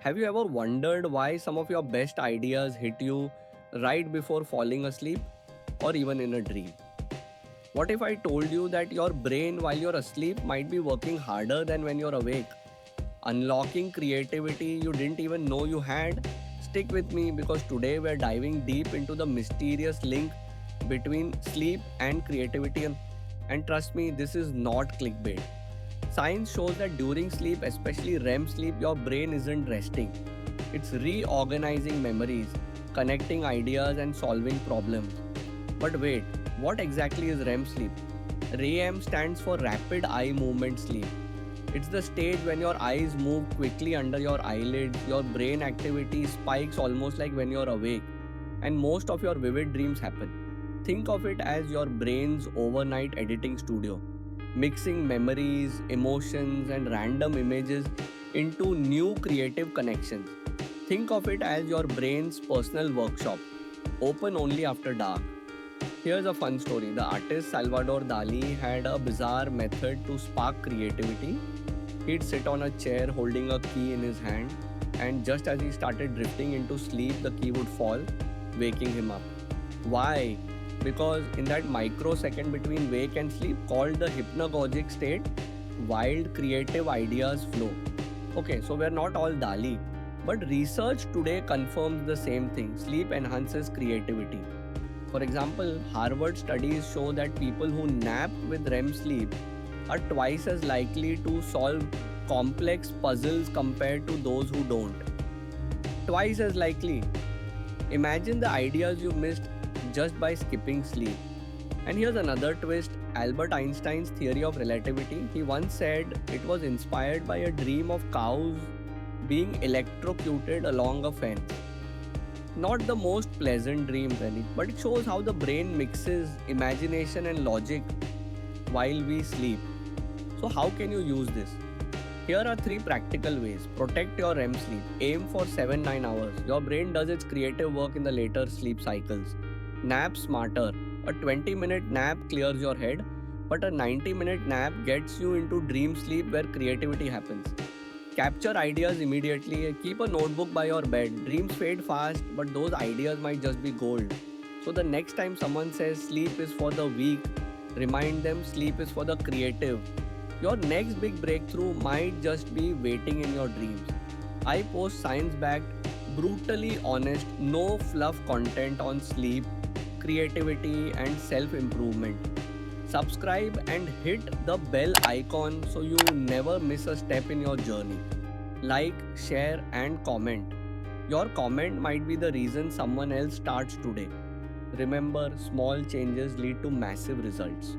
Have you ever wondered why some of your best ideas hit you right before falling asleep or even in a dream? What if I told you that your brain while you're asleep might be working harder than when you're awake, unlocking creativity you didn't even know you had? Stick with me because today we're diving deep into the mysterious link between sleep and creativity. And trust me, this is not clickbait. Science shows that during sleep, especially REM sleep, your brain isn't resting. It's reorganizing memories, connecting ideas, and solving problems. But wait, what exactly is REM sleep? REM stands for Rapid Eye Movement Sleep. It's the stage when your eyes move quickly under your eyelids, your brain activity spikes almost like when you're awake, and most of your vivid dreams happen. Think of it as your brain's overnight editing studio, mixing memories, emotions, and random images into new creative connections. Think of it as your brain's personal workshop, open only after dark. Here's a fun story. The artist Salvador Dali had a bizarre method to spark creativity. He'd sit on a chair holding a key in his hand, and just as he started drifting into sleep, the key would fall, waking him up. Why? Because in that microsecond between wake and sleep, called the hypnagogic state, wild creative ideas flow. Okay, so we're not all Dali, but research today confirms the same thing. Sleep enhances creativity. For example, Harvard studies show that people who nap with REM sleep are twice as likely to solve complex puzzles compared to those who don't. Twice as likely. Imagine the ideas you missed just by skipping sleep. And here's another twist. Albert Einstein's theory of relativity, he once said it was inspired by a dream of cows being electrocuted along a fence. Not the most pleasant dream, really, but it shows how the brain mixes imagination and logic while we sleep. So, how can you use this? Here are three practical ways. Protect your REM sleep. Aim for 7 9 hours. Your brain does its creative work in the later sleep cycles. Nap smarter. A 20-minute nap clears your head, but a 90-minute nap gets you into dream sleep where creativity happens. Capture ideas immediately. Keep a notebook by your bed. Dreams fade fast, but those ideas might just be gold. So the next time someone says sleep is for the weak, remind them sleep is for the creative. Your next big breakthrough might just be waiting in your dreams. I post science backed, brutally honest, no fluff content on sleep, creativity, and self improvement. Subscribe and hit the bell icon so you never miss a step in your journey. Like, share, and comment. Your comment might be the reason someone else starts today. Remember, small changes lead to massive results.